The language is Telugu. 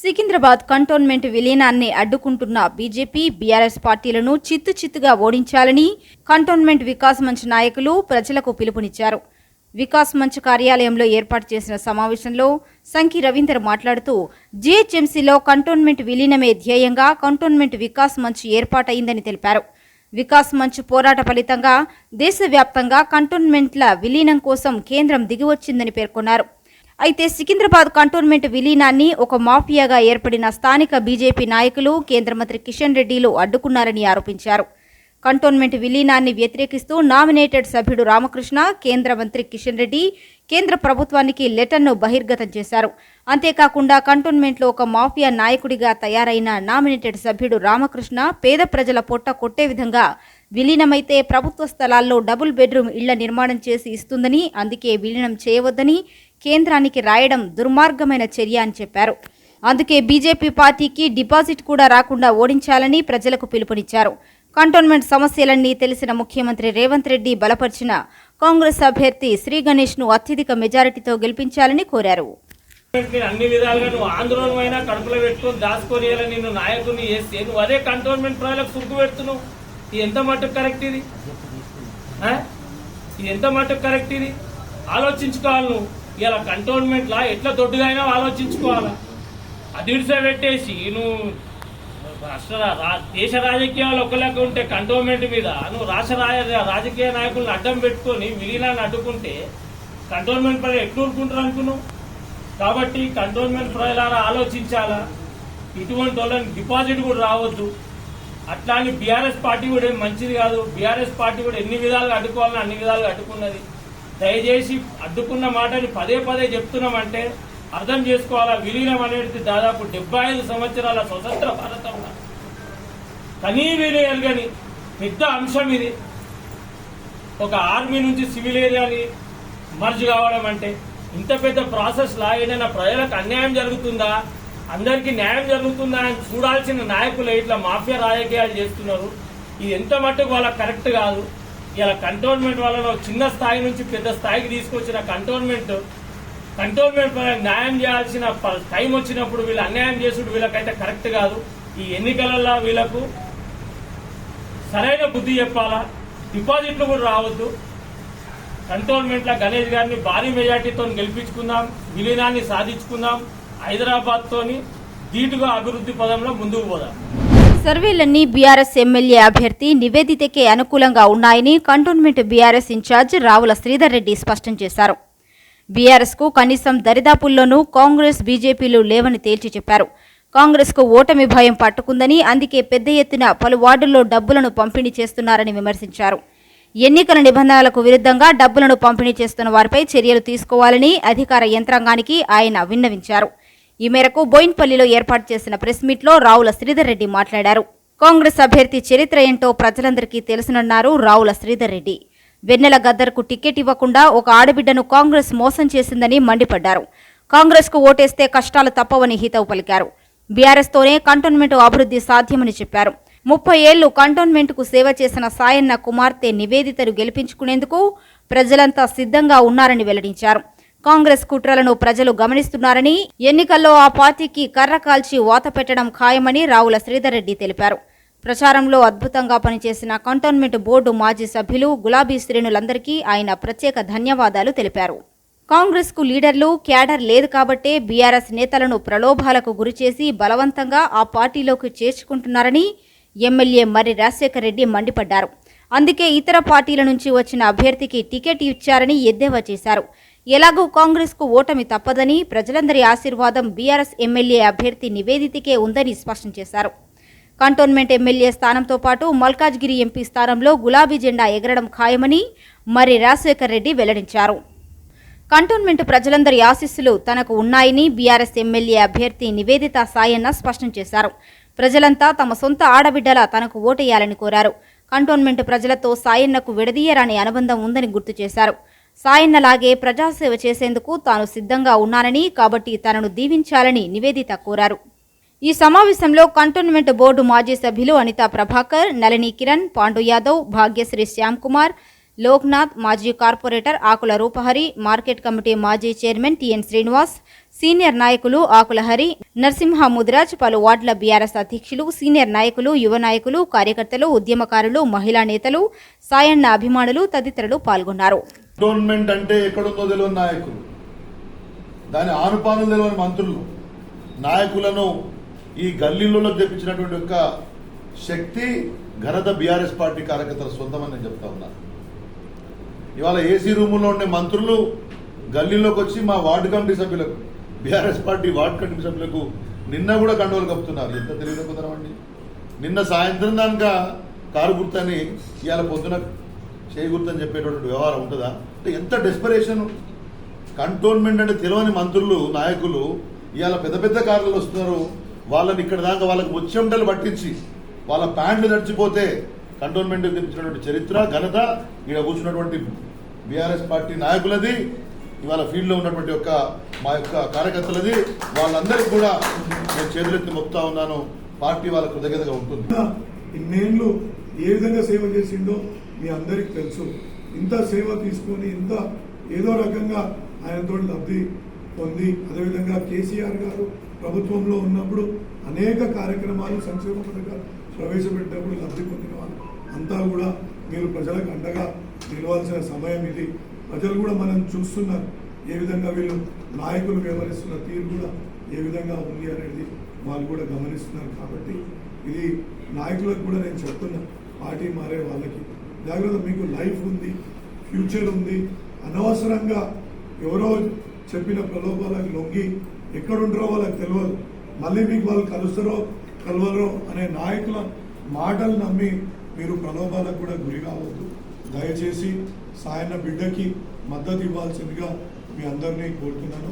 సికింద్రాబాద్ కంటోన్మెంట్ విలీనాన్ని అడ్డుకుంటున్న బీజేపీ, బీఆర్ఎస్ పార్టీలను చిత్తుగా ఓడించాలని కంటోన్మెంట్ వికాస్ మంచ్ నాయకులు ప్రజలకు పిలుపునిచ్చారు. వికాస్ మంచ్ కార్యాలయంలో ఏర్పాటు చేసిన సమావేశంలో సంకి రవీందర్ మాట్లాడుతూ జీహెచ్ఎంసీలో కంటోన్మెంట్ విలీనమే ధ్యేయంగా కంటోన్మెంట్ వికాస్ మంచ్ ఏర్పాటైందని తెలిపారు. వికాస్ మంచ్ పోరాట ఫలితంగా దేశవ్యాప్తంగా కంటోన్మెంట్ల విలీనం కోసం కేంద్రం దిగివచ్చిందని పేర్కొన్నారు. అయితే సికింద్రాబాద్ కంటోన్మెంట్ విలీనాన్ని ఒక మాఫియాగా ఏర్పడిన స్థానిక బీజేపీ నాయకులు కేంద్ర మంత్రి కిషన్ రెడ్డిలు అడ్డుకున్నారని ఆరోపించారు. కంటోన్మెంట్ విలీనాన్ని వ్యతిరేకిస్తూ నామినేటెడ్ సభ్యుడు రామకృష్ణ కేంద్ర మంత్రి కిషన్ రెడ్డి కేంద్ర ప్రభుత్వానికి లెటర్ను బహిర్గతం చేశారు. అంతేకాకుండా కంటోన్మెంట్లో ఒక మాఫియా నాయకుడిగా తయారైన నామినేటెడ్ సభ్యుడు రామకృష్ణ పేద ప్రజల పొట్ట కొట్టే విధంగా విలీనమైతే ప్రభుత్వ స్థలాల్లో డబుల్ బెడ్రూమ్ ఇళ్ల నిర్మాణం చేసి ఇస్తుందని, అందుకే విలీనం చేయవద్దని కేంద్రానికి రాయడం దుర్మార్గమైన చర్య అని చెప్పారు. అందుకే బీజేపీ పార్టీకి డిపాజిట్ కూడా రాకుండా ఓడించాలని ప్రజలకు పిలుపునిచ్చారు. కంటోన్మెంట్ సమస్యలన్నీ తెలిసిన ముఖ్యమంత్రి రేవంత్ రెడ్డి బలపరిచిన కాంగ్రెస్ అభ్యర్థి శ్రీ గణేష్ ను అత్యధిక మెజారిటీతో గెలిపించాలని కోరారు. అన్ని విధాలుగా నువ్వు ఆందోళన కడుపులో పెట్టుకుని దాచుకొని నిన్ను నాయకుని చేస్తే నువ్వు అదే కంటోన్మెంట్ ప్రజలకు సుగ్గు పెడుతున్నావు. ఇది ఎంత మట్టుకు కరెక్ట్? ఇది ఎంత మట్టుకు కరెక్ట్? ఇది ఆలోచించుకోవాలి. నువ్వు ఇలా కంటోన్మెంట్ లా ఎట్లా దొడ్డుగా అయినా ఆలోచించుకోవాలా. అది విడిసపెట్టేసి నువ్వు దేశ రాజకీయాలు ఒకలాగా ఉంటే కంటోన్మెంట్ మీద నువ్వు రాజకీయ నాయకులను అడ్డం పెట్టుకొని విలీనాన్ని అడ్డుకుంటే కంటోన్మెంట్ ప్రజలు ఎట్లు ఊరుకుంటారు అనుకున్నావు. కాబట్టి కంటోన్మెంట్ ప్రజలారా ఆలోచించాలా. ఇటువంటి వాళ్ళని డిపాజిట్ కూడా రావద్దు. అట్లా అని బీఆర్ఎస్ పార్టీ కూడా ఏం మంచిది కాదు. బీఆర్ఎస్ పార్టీ కూడా ఎన్ని విధాలుగా అడ్డుకోవాలని అన్ని విధాలుగా అడ్డుకున్నది. దయచేసి అడ్డుకున్న మాటని పదే చెప్తున్నామంటే అర్థం చేసుకోవాలా. విలీనం అనేది దాదాపు 75 సంవత్సరాల స్వతంత్ర భారతంలో కనీ విలీనని పెద్ద అంశం ఇది. ఒక ఆర్మీ నుంచి సివిల్ ఏరియాని మర్జ్ కావడం అంటే ఇంత పెద్ద ప్రాసెస్ లా ఏదైనా ప్రజలకు అన్యాయం జరుగుతుందా, అందరికీ న్యాయం జరుగుతుందా అని చూడాల్సిన నాయకులు ఇట్లా మాఫియా రాజకీయాలు చేస్తున్నారు. ఇది ఎంత మట్టుకు వాళ్ళకి కరెక్ట్ కాదు. ఇలా కంటోన్మెంట్ వాళ్ళలో చిన్న స్థాయి నుంచి పెద్ద స్థాయికి తీసుకొచ్చిన కంటోన్మెంట్ న్యాయం చేయాల్సిన టైం వచ్చినప్పుడు వీళ్ళు అన్యాయం చేసుడు వీళ్ళకైతే కరెక్ట్ కాదు. ఈ ఎన్నికలలో వీళ్ళకు సరైన బుద్ధి చెప్పాలా. డిపాజిట్లు కూడా రావద్దు. కంటోన్మెంట్ లో గణేష్ గారిని భారీ మెజార్టీతో గెలిపించుకుందాం, విలీనాన్ని సాధించుకుందాం, హైదరాబాద్ తోని ధీటుగా అభివృద్ధి పదంలో ముందుకు పోదాం. సర్వేలన్నీ బీఆర్ఎస్ ఎమ్మెల్యే అభ్యర్థి నివేదితకే అనుకూలంగా ఉన్నాయని కంటోన్మెంట్ బీఆర్ఎస్ ఇన్ఛార్జ్ రావుల శ్రీధర్ రెడ్డి స్పష్టం చేశారు. బీఆర్ఎస్ కు కనీసం దరిదాపుల్లోనూ కాంగ్రెస్, బీజేపీలు లేవని తేల్చి చెప్పారు. కాంగ్రెస్ కు ఓటమి భయం పట్టుకుందని, అందుకే పెద్ద ఎత్తున పలు వార్డుల్లో డబ్బులను పంపిణీ చేస్తున్నారని విమర్శించారు. ఎన్నికల నిబంధనలకు విరుద్ధంగా డబ్బులను పంపిణీ చేస్తున్న వారిపై చర్యలు తీసుకోవాలని అధికార యంత్రాంగానికి ఆయన విన్నవించారు. ఈ మేరకు బోయిన్పల్లిలో ఏర్పాటు చేసిన ప్రెస్ మీట్లో రావుల శ్రీధర్ రెడ్డి మాట్లాడారు. కాంగ్రెస్ అభ్యర్థి చరిత్ర ఏంటో ప్రజలందరికీ తెలుసునన్నారు రావుల శ్రీధర్ రెడ్డి. వెన్నెల గద్దర్కు టికెట్ ఇవ్వకుండా ఒక ఆడబిడ్డను కాంగ్రెస్ మోసం చేసిందని మండిపడ్డారు. కాంగ్రెస్ కు ఓటేస్తే కష్టాలు తప్పవని హితవు పలికారు. బీఆర్ఎస్ తోనే కంటోన్మెంట్ అభివృద్ధి సాధ్యమని చెప్పారు. 30 ఏళ్లు కంటోన్మెంట్ కు సేవ చేసిన సాయన్న కుమార్తె నివేదితను గెలిపించుకునేందుకు ప్రజలంతా సిద్ధంగా ఉన్నారని వెల్లడించారు. కాంగ్రెస్ కుట్రలను ప్రజలు గమనిస్తున్నారని, ఎన్నికల్లో ఆ పార్టీకి కర్ర కాల్చి వాత పెట్టడం ఖాయమని రావుల శ్రీధర్ రెడ్డి తెలిపారు. ప్రచారంలో అద్భుతంగా పనిచేసిన కంటోన్మెంట్ బోర్డు మాజీ సభ్యులు గులాబీ శ్రేణులందరికీ ఆయన ప్రత్యేక ధన్యవాదాలు తెలిపారు. కాంగ్రెస్ కు లీడర్లు, క్యాడర్ లేదు కాబట్టే బీఆర్ఎస్ నేతలను ప్రలోభాలకు గురిచేసి బలవంతంగా ఆ పార్టీలోకి చేర్చుకుంటున్నారని ఎమ్మెల్యే మర్రి రాజశేఖర్ రెడ్డి మండిపడ్డారు. అందుకే ఇతర పార్టీల నుంచి వచ్చిన అభ్యర్థికి టికెట్ ఇచ్చారని ఎద్దేవా చేశారు. ఎలాగూ కాంగ్రెస్ కు ఓటమి తప్పదని, ప్రజలందరి ఆశీర్వాదం బీఆర్ఎస్ ఎమ్మెల్యే అభ్యర్థి నివేదితకే ఉందని స్పష్టం చేశారు. కంటోన్మెంట్ ఎమ్మెల్యే స్థానంతో పాటు మల్కాజ్గిరి ఎంపీ స్థానంలో గులాబీ జెండా ఎగరడం ఖాయమని మర్రి రాజశేఖర్ రెడ్డి వెల్లడించారు. కంటోన్మెంట్ ప్రజలందరి ఆశీస్సులు తనకు ఉన్నాయని బీఆర్ఎస్ ఎమ్మెల్యే అభ్యర్థి నివేదిత సాయన్న స్పష్టం చేశారు. ప్రజలంతా తమ సొంత ఆడబిడ్డలా తనకు ఓటేయాలని కోరారు. కంటోన్మెంట్ ప్రజలతో సాయన్నకు విడదీయరాని అనుబంధం ఉందని గుర్తు చేశారు. సాయన్నలాగే ప్రజాసేవ చేసేందుకు తాను సిద్ధంగా ఉన్నానని, కాబట్టి తనను దీవించాలని నివేదిత కోరారు. ఈ సమావేశంలో కంటోన్మెంట్ బోర్డు మాజీ సభ్యులు అనితా ప్రభాకర్, నళిని కిరణ్, పాండు యాదవ్, భాగ్యశ్రీ శ్యామ్ కుమార్, లోక్నాథ్, మాజీ కార్పొరేటర్ ఆకుల రూపహరి, మార్కెట్ కమిటీ మాజీ చైర్మన్ టిఎన్ శ్రీనివాస్, సీనియర్ నాయకులు ఆకుల హరి, నరసింహ ముదిరాజ్, పలు వార్డుల బీఆర్ఎస్ అధ్యక్షులు, సీనియర్ నాయకులు, యువ నాయకులు, కార్యకర్తలు, ఉద్యమకారులు, మహిళా నేతలు, సాయన్న అభిమానులు తదితరులు పాల్గొన్నారు. కంటోన్మెంట్ అంటే ఎక్కడుందో తెలియని నాయకులు, దాని ఆనుపానులు తెలియని మంత్రులు, నాయకులను ఈ గల్లీలలో తెప్పించినటువంటి యొక్క శక్తి ఘనత బీఆర్ఎస్ పార్టీ కార్యకర్తల సొంతమని నేను చెప్తా ఉన్నాను. ఇవాళ ఏసీ రూముల్లో ఉండే మంత్రులు గల్లీలోకి వచ్చి మా వార్డు కమిటీ సభ్యులకు, బీఆర్ఎస్ పార్టీ వార్డు కమిటీ సభ్యులకు నిన్న కూడా కండోలు కప్పుతున్నారు. ఎంత తెలియదు కుదరమండి. నిన్న సాయంత్రం దానిక కారు గుర్తని ఇవాళ పొద్దున చేయి గుర్తని చెప్పేటటువంటి వ్యవహారం ఉంటుందా? అంటే ఎంత డెస్పరేషన్. కంటోన్మెంట్ అంటే తెలియని మంత్రులు, నాయకులు ఇవాళ పెద్ద పెద్ద కార్లు వస్తున్నారు. వాళ్ళని ఇక్కడ దాకా వాళ్ళకి ముచ్చెంటలు పట్టించి వాళ్ళ ప్యాంట్లు తడిచిపోతే కంటోన్మెంట్ తెప్పించినటువంటి చరిత్ర ఘనత ఇక్కడ కూర్చున్నటువంటి బీఆర్ఎస్ పార్టీ నాయకులది, ఇవాళ ఫీల్డ్లో ఉన్నటువంటి యొక్క మా యొక్క కార్యకర్తలది. వాళ్ళందరికీ కూడా నేను చేతులెత్తి మొక్తా ఉన్నాను. పార్టీ వాళ్ళ కృతజ్ఞతగా ఉంటుంది. ఇన్నేళ్లు ఏ విధంగా సేవ చేసిండో మీ అందరికి తెలుసు. ఇంత సేవ తీసుకొని ఇంత ఏదో రకంగా ఆయనతో లబ్ధి పొంది, అదేవిధంగా కేసీఆర్ గారు ప్రభుత్వంలో ఉన్నప్పుడు అనేక కార్యక్రమాలు, సంక్షేమ పథకాలు ప్రవేశపెట్టినప్పుడు లబ్ధి పొందిన వాళ్ళు అంతా కూడా మీరు ప్రజలకు అండగా నిలవాల్సిన సమయం ఇది. ప్రజలు కూడా మనం చూస్తున్నారు ఏ విధంగా వీళ్ళు నాయకులు వ్యవహరిస్తున్న తీరు కూడా ఏ విధంగా ఉంది అనేది వాళ్ళు కూడా గమనిస్తున్నారు. కాబట్టి ఇది నాయకులకు కూడా నేను చెప్తున్నా, పార్టీ మారే వాళ్ళకి జాగ్రత్త. మీకు లైఫ్ ఉంది, ఫ్యూచర్ ఉంది. అనవసరంగా ఎవరో చెప్పిన ప్రలోభాలకు లొంగి ఎక్కడుంటారో వాళ్ళకి తెలియదు. మళ్ళీ మీకు వాళ్ళు కలుస్తారో కలవరో అనే నాయకుల మాటలు నమ్మి మీరు ప్రలోభాలకు కూడా గురి కావద్దు. దయచేసి సాయన్న బిడ్డకి మద్దతు ఇవ్వాల్సిందిగా మీ అందరినీ కోరుతున్నాను.